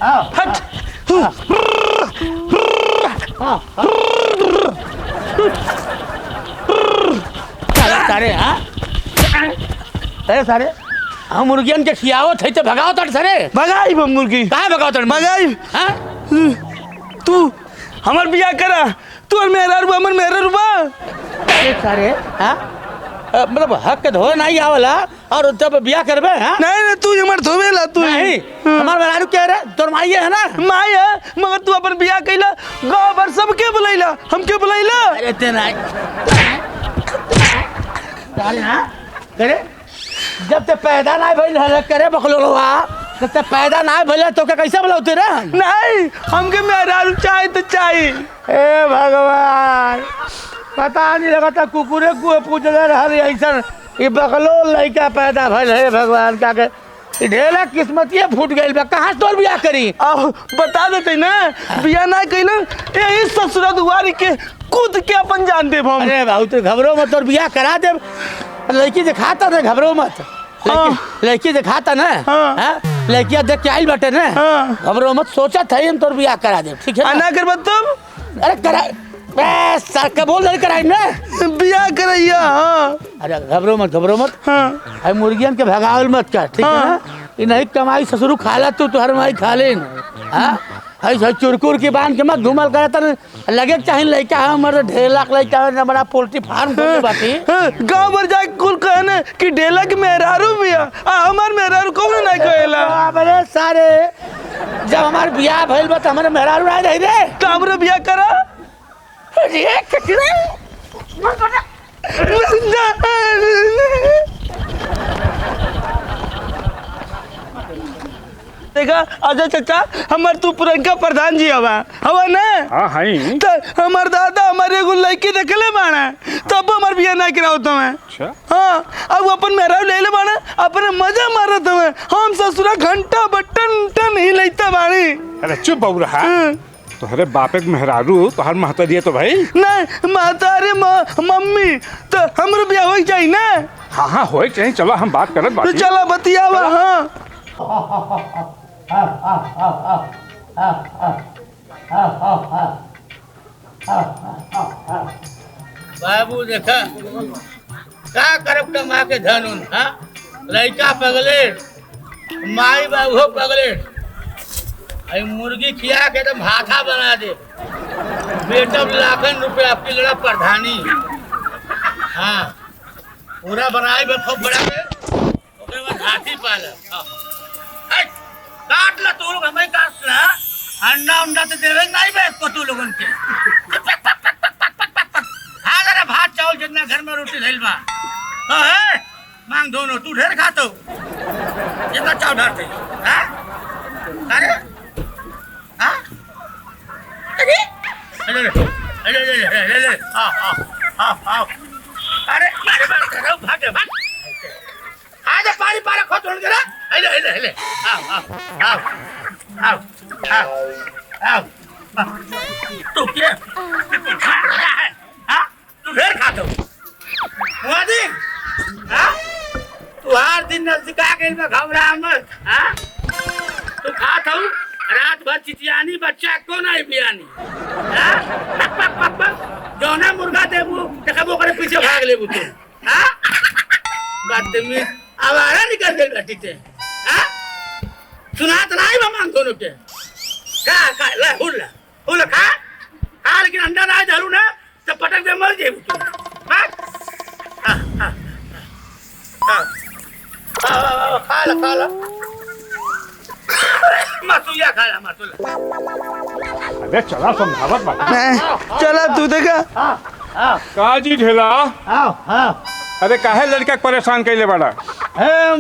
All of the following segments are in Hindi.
हट सारे अरे सारे हम मुर्गियन के खियावत है तो भगाओ तट सरे भगाई मुर्गी कहाँ भगाओ तट भगाई तू हमार बिया करा तू और मेरा रुपा हमर मेरा रुपा अरे सारे मतलब हक के धोए नहीं आवला और जब बिया करबे नहीं तू हमार धोवेला तू नहीं हमार मेहरारू कह रहे तोर माई है ना माई है मगर तू अपन बिया कैला गांव भर सबके बुलाइला हमके बुलाइला अरे ते नहीं सारे करे जब ते पैदा ना भइल हल करे बकलोलवा जब ते पैदा ना भइल तो के कैसे बुलाउते रे नहीं हमके मेहरारू चाहे तो चाहिए ए भगवान पता नहीं लगता कुकुरे को पूछ रहा ऐसा ये बकलो लड़का पैदा भइल है भगवान का के ढेला किस्मतिये फूट गई बा कहाँ तोर बिया करी अब बता देते ना बिया ना कैला यही ससुरा दुआरी के कूद के अपन जान देब हम अरे भाऊ तो घबरो मत तोर बिया करा दे लड़की से खाता ना घबरो मत लड़की से खाता ना लड़किया देख के आइल बटे ना घबरो मत सोचा था हम तोर बिया करा दे ठीक है ना कर तुम अरे करा सर का बोल नहीं कराई ना बिया करैया अरे घबरो मत हाँ मुर्गियन के भगावल मत कर ठीक है ना ये नहीं कमाई ससुरु खाला तू हर माई खा ले हाँ चुरकुर की बांध के मत घूमल करे लगे चाहे लड़का हमारे ढेला लड़का बड़ा पोल्ट्री फार्म बाकी गाँव भर जाके कुल कहने कि ढेला के मेहरारू बिया हमार मेहरारू कौन नहीं कहेला अरे सारे जब हमारे बियाह भइल बा तो हमारे मेहरारू आ जाई रे तो हमरे बिया करा देखा अजय चाचा हमार तू पुरनका प्रधान जी हवा ना तो हमार दादा हमारे एगो लड़की देखले बाना तब हमार बिया ना गिराओ तुम्हें हाँ अब अपन मेहरारू ले ले बाना अपने मजा मारा तुम्हें हम ससुरा घंटा बटन टन ही लेता बानी अरे चुप बाबू रहा तोहरे बापे के मेहरारू तोहर महता दिए तो भाई नहीं महतारे मम्मी तो हमरो बिया हो जाए ना हाँ होए चाहिए चलो हम बात करत तो चला बतियावा बाबू देखा का करब कमा के धन उन लड़का पगले माई बाबू पगले आई मुर्गी खिया के एकदम हाथा बना दे बेटा लाखन रुपया आपकी लड़ा प्रधानी हाँ पूरा बनाए खूब बड़ा के ओकरे बाद हाथी पाला काट ला तू लोग हमें काट ला अंडा उंडा तो देवे नहीं बे को तू लोगन के हाँ जरा भात चावल जितना घर में रोटी धइल बा है मांग दोनों तू ढेर खातो जितना चाव ढारते हाँ अरे हाँ अरे ले हाँ अरे मारे बात करो भागे भाग आज पारी पारा खो तोड़ के ना ले आओ तू क्या खा रहा है हाँ तू ढेर खाता हुआ दिन हाँ तू हर दिन नजदीका के में घबरा मत हाँ तू खाता हूँ रात भर चिचियानी बच्चा को नहीं बियानी हाँ पक पक पक पक जौना मुर्गा देबू देखबो करे पीछे भाग लेबू तू हाँ बदतमीज आवारा निकल गई बेटी ते हाँ सुनात नहीं बा मांग दोनों के का ले हुल खा लेकिन अंडा ना धरू ना तो पटक दे मर जेबू तू हाँ खा ला मसूया खा ला मसूया अबे चला समझावत बात चला तू देखा काजी ढेला हाँ अरे काहे लड़का परेशान कैले बड़ा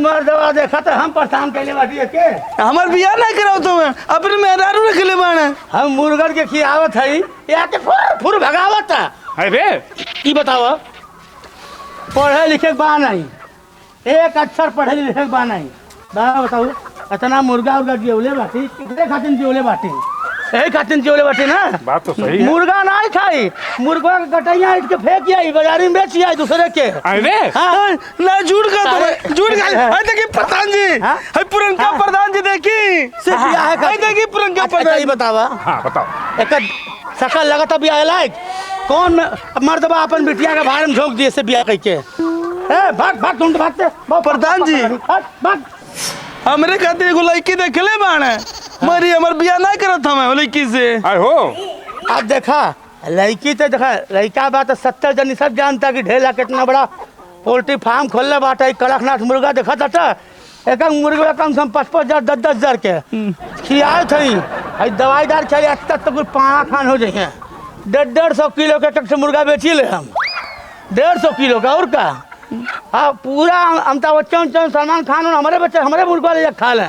मर्दवा देखा तो हम परेशान कैले बाटी के हमार बियाह ना कराओ तुम्हें अपने मेहरारू रखले बाना हम मुर्गर के खियावत है या के फुर भगावत अरे की बताओ पढ़े लिखे बा नहीं एक अक्षर पढ़े लिखे बा नहीं बताओ इतना मुर्गा उर्गा जियोले बाटी कितने खातिर जियोले बाटी यही खातिर चोले बाटे ना। बात तो सही है। मुर्गा ना खाई, मुर्गा के कटैया इट के फेंक आई बाजारी में बेच आई दूसरे के। अरे हाँ ना झूठ का तो झूठ का है। देखिए प्रधान जी है पुरनका प्रधान जी देखी से बिया है देखी पुरनका प्रधान। बतावा हाँ बताओ। एक सकल लगता बिया लायक कौन मर्दबा अपन बिटिया के भार में झोंक दिए से बिया कह के। ए भाग भाग तुम भागते प्रधान जी भाग। हमरे खातिर एगो लड़की देखले बाणे मरी हमर बिया ना करत हमें लड़की से। आए हो अब देखा लड़की तो देखा लड़का बात 70 जन सब जानता कि ढेला कितना बड़ा पोल्ट्री फार्म खोलने बाटा कड़कनाथ मुर्गा देखा था एक मुर्गा कम से कम 55,000 10,000 के खियाए थे। दवाईदार चले आज तक तो कुछ पाना खान हो जाए 150 किलो के टक से मुर्गा बेची ले हम 150 किलो का और का। हाँ पूरा अमिताभ बच्चन सलमान खान हमारे बच्चे हमारे मुर्गा ले खा ले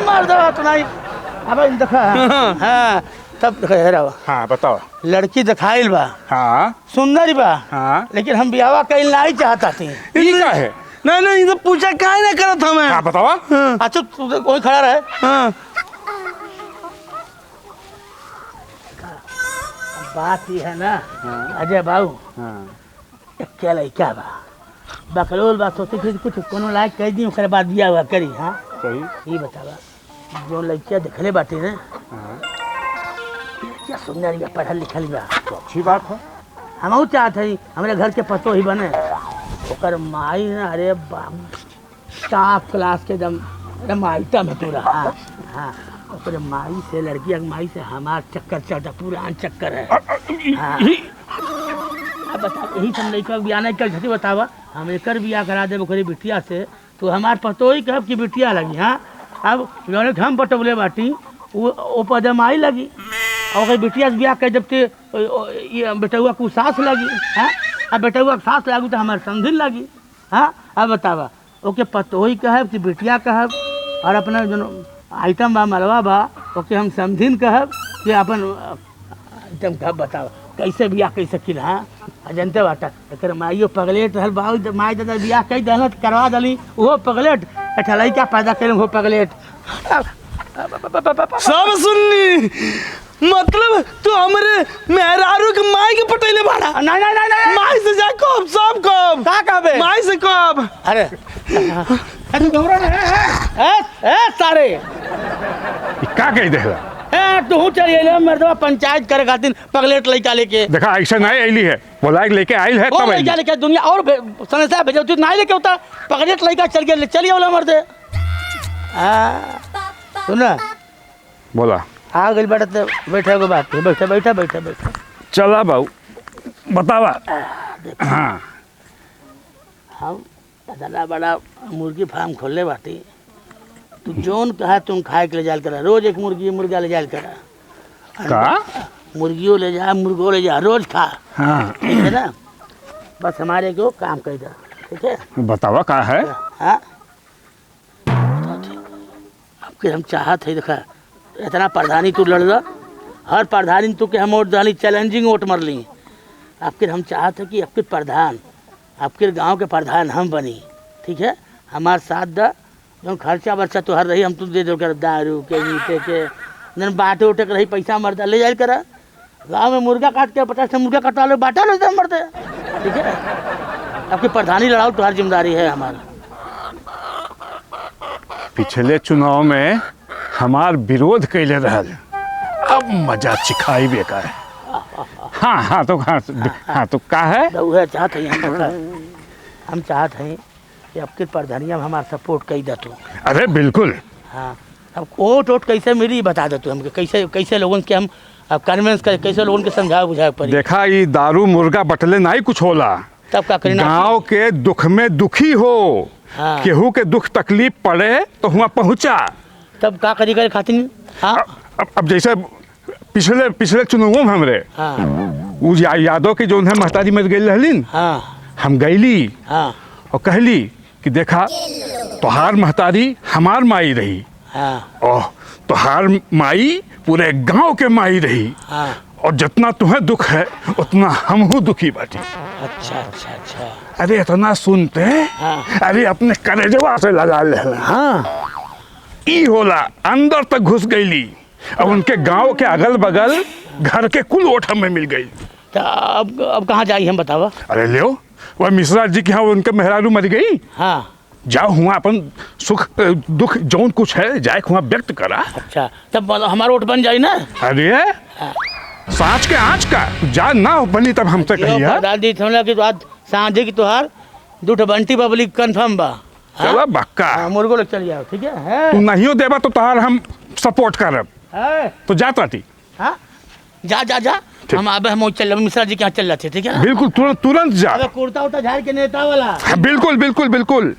मर्द नहीं। अब देखा हाँ तब देखा। हाँ बताओ। लड़की दिखाइल बा हाँ सुंदर बा हाँ लेकिन हम ब्याह कहीं नहीं चाहता थी। ये क्या है? नहीं तो पूछा काहे ना करत हमें। हाँ बताओ। अच्छा कोई खड़ा रहे। हाँ बात ये है ना अजय बाबू क्या लड़का बा बकलोल बा सोचे फिर कुछ कोनो लायक कह दी ओकरे बाद बिया हुआ करी। हाँ सही। ये बतावा जो लड़किया देखले बाटे ना क्या सुंदर बा पढ़ल लिखल बा तो अच्छी बात है। हम चाहत है हमारे घर के पतो ही बने ओकर माई ना अरे टॉप क्लास के एकदम आइटम है पूरा। हाँ हाँ ओकर माई से लड़की माई से हमार चक्कर चलता पूरा चक्कर है। हाँ अब बता यही सब लड़का बिया नहीं कर बतावा हम एक बिया करा दे ओकरी बिटिया से तो हमार पतो ही कहब कि बिटिया लगी। हाँ अब जौन हम बटौले बाटी वो पदमाई लगी और बिटिया से बिया कर जबते बेटुआ को सास लगी। हाँ अब बेटुआ के सास लगी तो हमारे समझिन लगी। हाँ अब बतावा ओके पतो ही कहब कि बिटिया कहब और अपना जो आइटम बा मलवा बा ओके हम समझिन कहब कि अपन आइटम कहब। बतावा कैसे बिया कैसे किला। हाँ जनते बाटा एक माइयो पगलेट रहल बाबू माई दादा बिया कई दहल करवा दली वो पगलेट ठलाई क्या पैदा करे वो पगलेट सब सुननी मतलब तू हमरे मेहरारू के माई के पटेले बाड़ा। नहीं माई से जा कब सब कब का कहबे माई से कब। अरे सारे क्या कह देला तू चलिए मर्दवा पंचायत करे खातिर पगलेट लड़का लेके। देखा ऐसा नहीं आईली है बोला लेके आइल है तब लड़का लेके दुनिया और संदेशा भेजो तू नहीं लेके होता पगलेट लड़का चल के चलिए वाला मर्दे। सुना बोला आ गई बेटा तो बैठे को बात बैठा बैठा बैठा बैठा चला बाबू बतावा। हाँ हम इतना बड़ा मुर्गी फार्म खोलने बाटी तू जोन कहा तुम खाए के ले जाल करा रोज एक मुर्गा ले जाल करा का मुर्गियों ले जा मुर्गो ले जा रोज खा। हाँ ठीक है ना बस हमारे को काम कर दो ठीक है। बतावा का है। हाँ अब हम चाहत है देखा इतना प्रधानी तू लड़ रहा हर प्रधानी तू के हम वोट डाली चैलेंजिंग वोट मर ली। अब फिर हम चाहते हैं कि आपके प्रधान आपके गांव के प्रधान हम बनी। ठीक है हमारे साथ दा जो खर्चा वर्चा तो हर रही हम तुम दे दो कर दारू के मीठे के जन बाटे उठे के रही पैसा मरता ले जाए करा गाँव में मुर्गा काट के 50 मुर्गा कटा लो बाटा लो एकदम मरते। ठीक है आपकी प्रधानी लड़ाओ तो हर जिम्मेदारी है हमारा। पिछले चुनाव में हमार विरोध कैले रहल अब मजा चिखाई बेकार है। हाँ हाँ तो का है चाहते हैं हम चाहते हैं कि आपके प्रधानिया में हमारा सपोर्ट कई दे तू। अरे बिल्कुल। हाँ अब वोट वोट कैसे मिली बता दे तू हमके कैसे कैसे लोगों के हम अब कन्वेंस कर कैसे लोगों के समझा बुझाए पड़ी। देखा ये दारू मुर्गा बटले नहीं कुछ होला तब का करना गाँव के दुख में दुखी हो। हाँ। केहू के दुख तकलीफ पड़े तो हुआ पहुँचा तब का करी करे खातिर। हाँ अब जैसे पिछले चुनावों में हमरे उ यादव के जो है महतारी मर गई रहलीन। हाँ हम गईली हाँ और कहली कि देखा तोहार महतारी हमार माई रही। हाँ ओह तोहार माई पूरे गांव के माई रही। हाँ और जितना तुम्हें दुख है उतना हमहू दुखी बाटी। अच्छा अच्छा अच्छा अरे इतना सुनते हाँ। अरे अपने कलेजवा से लगा ले। हाँ ई होला अंदर तक घुस गईली अब उनके गांव के अगल बगल घर के कुल ओठ हमें मिल गई। तो अब कहाँ जाई हम बतावा? अरे लियो वह मिश्रा जी के यहाँ उनके मेहरारू मर गई। हाँ जाओ हुआ अपन सुख दुख जौन कुछ है जाए हुआ व्यक्त करा। अच्छा तब हमारा वोट बन जाए ना। अरे सांच के आँच का जा ना बनी तब हमसे कहिए। दादी थोड़ा कि आज सांझे की त्योहार दूठ बंटी पब्लिक कंफर्म बा। चलो बक्का मुर्गो लोग चल जाओ ठीक है। तू नहीं देवा तो तहार हम सपोर्ट करब तो जाता थी। हाँ जा जा जा हम आबे हम चल मिश्रा जी के यहाँ चल जाते ठीक है। बिल्कुल तुरंत तुरंत जा। कुर्ता उर्ता झाड़ के नेता वाला। बिल्कुल बिल्कुल बिल्कुल।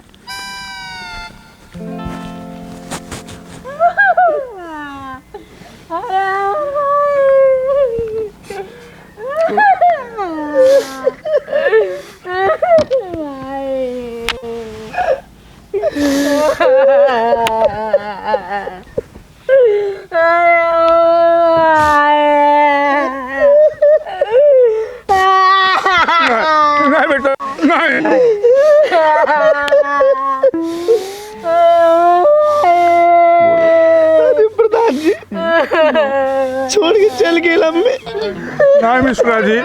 नहीं बेटा नहीं। प्रधान जी छोड़ के चल गए लम्बे। नहीं मिश्रा जी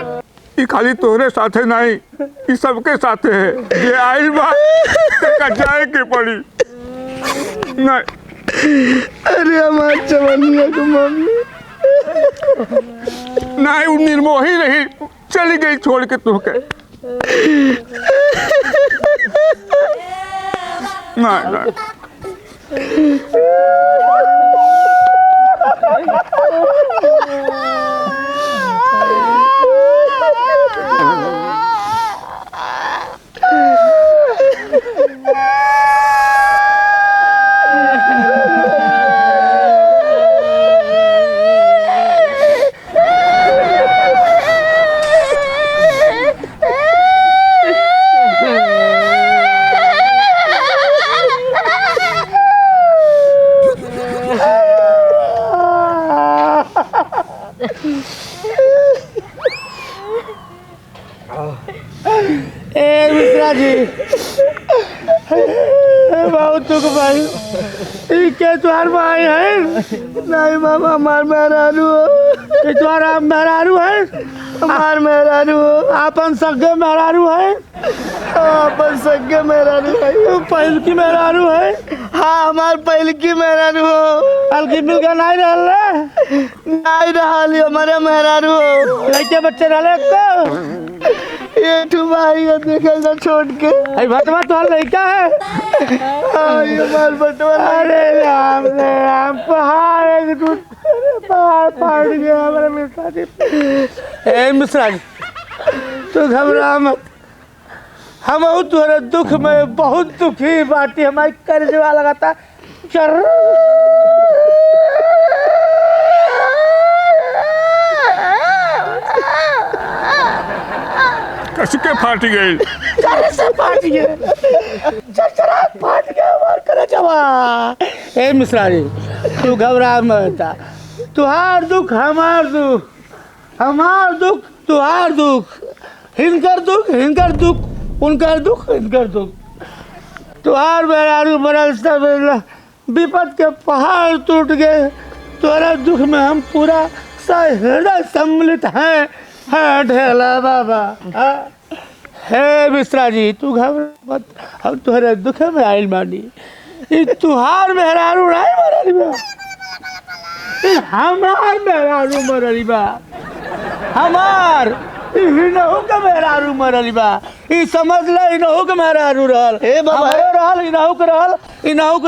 ये खाली तोहरे साथे नहीं ये सबके साथे है। ये आई बात जाए के पड़ी नहीं। अरे हमारे जवानिया को मम्मी नहीं वो निर्मोही रही चली गई छोड़ के तुमके। नहीं नहीं मिश्रा जी बहुत दुख भाई के तुम्हार भाई है। नहीं मामा हमार मेहरारू तुम्हारा मेहरारू है। हमार मेहरारू आपन सगे मेहरारू है। अपन सगे मेहरारू है। पहल की मेहरारू है। हाँ हमार पहल की मेहरारू हो। हल्की मिल के नहीं नहीं रहा हमारे मेहरारू हो। लड़के बच्चे रहे को ये भाई देखेगा छोड़ के। अरे भटवा तो लड़का है। हमार बटवा। अरे राम पहाड़ पहाड़ गया हमारे मिश्रा जी। ए मिश्रा जी तू घबरा मत। हम तुम्हारे दुख में बहुत दुखी बाटी हमारी कर्जवा लगाता चर। कसके फाट गई। फाट गया फाट गया हमार कर्जवा। ए मिश्रा जी तू घबरा मत। तुहार दुख हमार दुख हमार दुख तुहार दुख हिनकर दुख उनकर दुख इनकर दुख। तुहार मेहरारू मरल सब विपद के पहाड़ टूट गए। तुम्हारा दुख में हम पूरा हृदय सम्मिलित हैं। ढेला बाबा हे मिश्रा जी तू घबरा मत। हम तुम्हारे दुख में आइल मानी। तुहार मेहरारू नहीं मरल बा हमार मेहरारू मरल बा। हमार इनहु के मेहरारू मरल बा। ई समझ ले इनहु के मेहरारू रहल। ए बाबा रहल इनहु के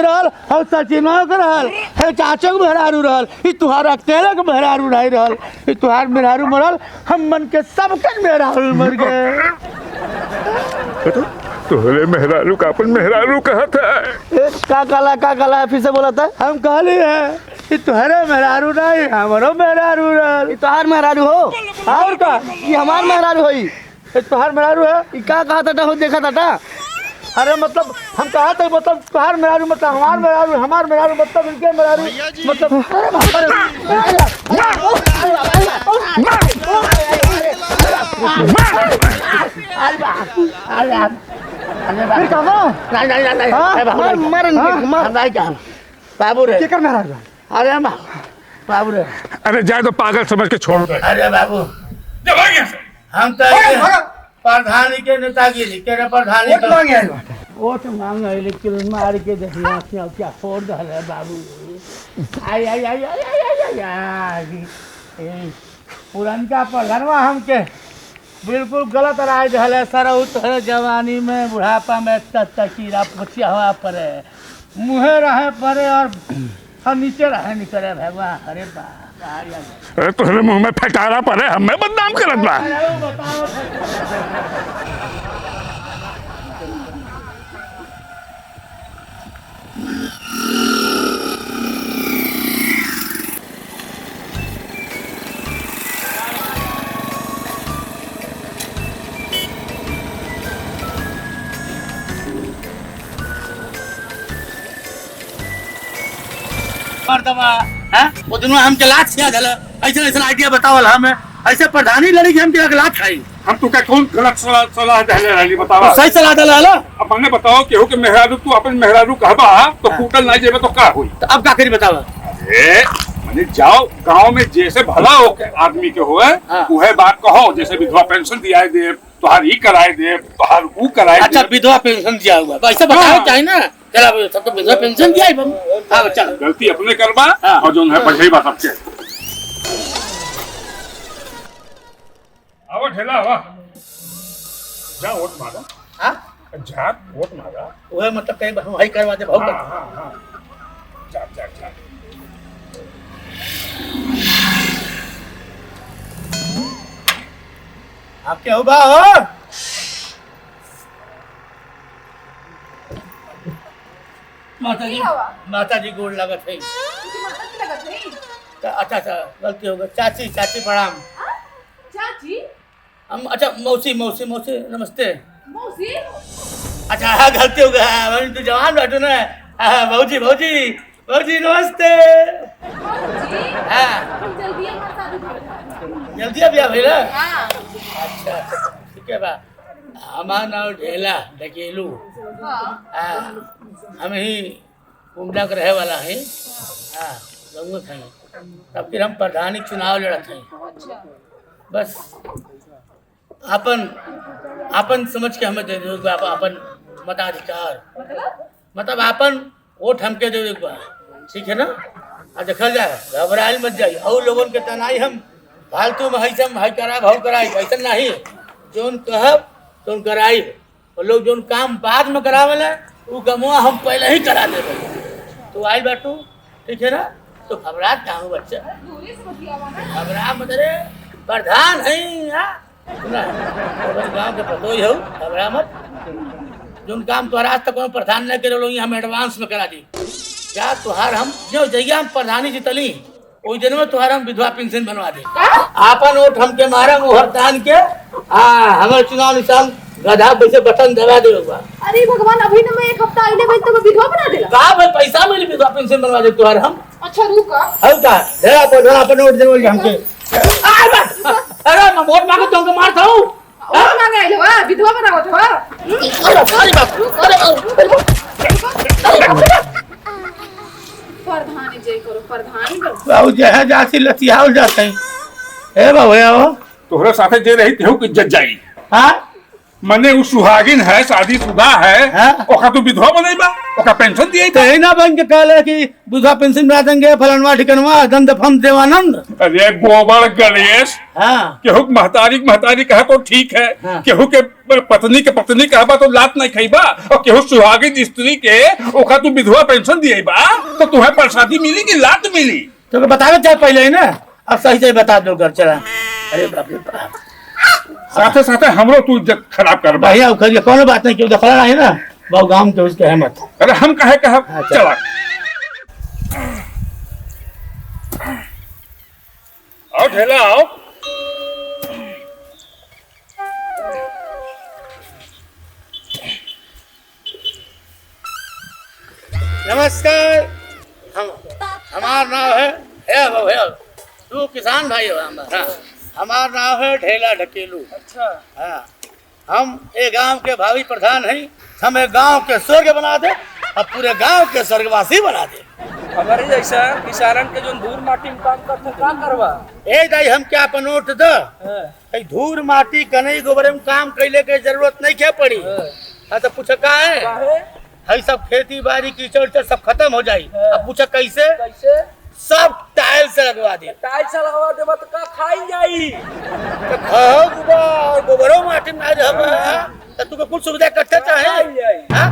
रहल और सचिनवा के रहल। हे चाचा के मेहरारू रहल। ई तुहारा अकेले के मेहरारू नहीं रहल। ई तुहार मेहरारू मरल हम मन के सबके मेहरारू मर गए। तोहरे मेहरारू का अपन मेहरारू कहता है। का काला फिर से बोला था। हम कहली है कि तुहरे मेहरारू नहीं हमारो मेहरारू रहल। तोहार मेहरारू हो और का ये हमार मेहरारू होई। तुहार मेहरारू है। ई का कहा था हो देखा था। अरे मतलब हम कहा था मतलब तुहार मेहरारू मतलब हमार मेहरारू मतलब इनके मेहरारू मतलब। बाबू रे कर मेहरारू। अरे बाबू रे अरे जाए तो पागल समझ के छोड़ दे। अरे बाबू जब आ गया से। हम तो प्रधानी के नेतागिरी के प्रधानी वोट मांग रहे लेकिन मार के देखिए क्या फोड़ दे बाबू। आई आई आई आई आई आई आई पुरनका प्रधानवा हमके बिल्कुल गलत राय दिले सर। उतर जवानी में बुढ़ापा में तकीरा पुछिया हुआ पड़े मुँहे रहे पड़े और नीचे रहे निकले भगवान। अरे बाप अरे तुहरे मुंह में फटारा पड़े हमें बदनाम करत बा। वो दिन हम लात छिया दिला ऐसा ऐसा आइडिया बतावल हमें ऐसे प्रधानी लड़ी कि हम के लात खाई। हम तो क्या कौन गलत सलाह दहले रहली बतावा। सही सलाह दिला अब हमने बताओ केहू के मेहरारू तू अपन मेहरारू कहबा तो कूटल ना जेबे तो का होई। तो अब का करी बतावा। अरे माने जाओ गांव में जैसे भला हो के आदमी के होए उहे बात कहो। जैसे विधवा पेंशन दिया दे तोहार ई कराए दे तोहार ऊ कराए। अच्छा विधवा पेंशन दिया हुआ तो ऐसा बताओ चाहिए ना। चला सब तो विधवा पेंशन दिया है। हां चल गलती अपने करबा और जोन है बजैबा सबके। आवा ठेला आवा जा वोट मारा। हां जा वोट मारा ओए मतलब कहीं भाई करवा दे भाऊ। हां जा जा जा आप क्या हुआ हो। माता जी गोड़ लगत है। अच्छा अच्छा गलती हो गई। चाची चाची प्रणाम। चाची हम अच्छा मौसी मौसी मौसी नमस्ते। मौसी अच्छा हाँ गलती हो गया तू जवान बैठो ना। भाजी भाजी भाजी नमस्ते। हाँ जल्दी अब या भैया। अच्छा अच्छा ठीक है बा। हमारा नाम ढेला ढकेलू। हाँ हम ही कुंडा के रहे वाला है। हाँ गंगो थे तब फिर हम प्रधानी चुनाव लड़ते हैं। बस अपन समझ के हमें दे दो अपन मताधिकार मतलब अपन वोट हमके दे दो ठीक है ना। और देखल जाए घबराइल मत जाइए और लोगों के तनाई हम फालतू में हाई करा भाव कराई ऐसा नहीं। जोन कहब तो कराई और लोग जोन काम बाद में करावेला वो कमुआ हम पहले ही करा देवे। तो आई बाटू ठीक है ना। तो घबरा कहाँ हो बच्चा घबरा मत रे प्रधान है गाँव के पतो ही हो। घबरा मत जोन काम तोहरा आज तक प्रधान नहीं करे लोग हम एडवांस में करा दी। क्या तुहार हम जो जगह हम प्रधानी जीतली उस दिन में तुहार हम विधवा पेंशन बनवा दे। आपन वोट हमके मारा मुहर तान के हमारे चुनाव निशान गधा वैसे बटन दबा दे। अरे भगवान अभी ना मैं एक हफ्ता आइले भाई तो मैं विधवा बना देला। का भाई पैसा मिली विधवा पेंशन बनवा दे तुहार हम। अच्छा रुक हल का ढेरा पर वोट देवल हमके। अरे मैं वोट मांगे तो मार था हूं और मांगे आइले वा विधवा बनावत हो। प्रधानी जय करो प्रधानी करो बाबू जहाँ जाती लतियाल जाते हैं। ए बाबू आओ तोहरे साथे जे रही तेहू की इज्जत जाई। हाँ मने उ सुहागिन है शादीशुदा है ओका तू विधवा बनैबा ओका पेंशन दिए तो ही ना बन के कहले कि विधवा पेंशन बना देंगे फलनवा ठिकनवा दंड फम देवानंद। अरे गोबर गणेश केहू महतारी कहा तो ठीक है। केहू के पत्नी के पत्नी कहबा तो लात नहीं खइबा और केहू सुहागिन स्त्री के ओका तू विधवा पेंशन दिएबा तो तुम्हें प्रसादी मिली कि लात मिली। तो बतावे चाहे पहले ही ना अब सही से बता दो घर चला। अरे बाप रे बाप साथे साथे हमरो तू इज्जत खराब कर भैया करिए कोनो बात नहीं क्यों दखला है ना बहु गांव के उसके हिम्मत। अरे हम कहे चला आओ ढेला आओ। नमस्कार हमारा नाम है तू किसान भाई हो हमारा। हमारा नाम है ढेला ढकेलू। अच्छा हाँ हम एक गांव के भावी प्रधान हैं। हमें गांव के स्वर्ग बना दे और पूरे गांव के स्वर्गवासी बना दे। हमारे जैसा किसानन के जो धूल माटी में काम करते का करवा ए दाई हम क्या अपन नोट द ए धूर माटी कनई गोबर में काम कैले के जरूरत नहीं क्या पड़ी। हाँ तो पूछा का है हई सब खेती बाड़ी कीचड़ सब खत्म हो जाई। अब पूछा कैसे कैसे सब टाइल से लगवा दे। टाइल से लगवा देबा तो का खाई जाई तो खाओ गोबर गोबरो माटी में आज हम तो तुके कुछ सुविधा करते चाहे। हां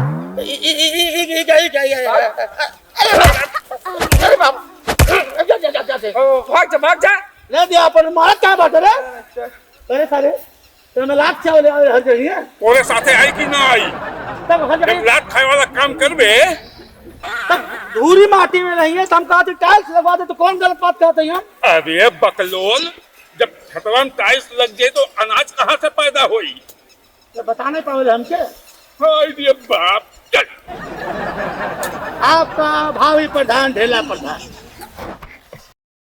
अरे बाप भाग जा ले दिया अपन मारत का बात रे। अरे सारे तो मैं लाख चावल हर जगह तोरे साथे आई कि ना आई तब हर जब जगह लात खाए वाला काम करबे तब धूरी माटी में नहीं है। हम कहते टाइल्स लगवा दे तो कौन गलत बात कहते हैं हम। अबे बकलोल जब छतवा में टाइल्स लग जाए तो अनाज कहाँ से पैदा होई। तो बताने पाओगे हमके। हाय रे बाप चल आपका भावी प्रधान ढेला प्रधान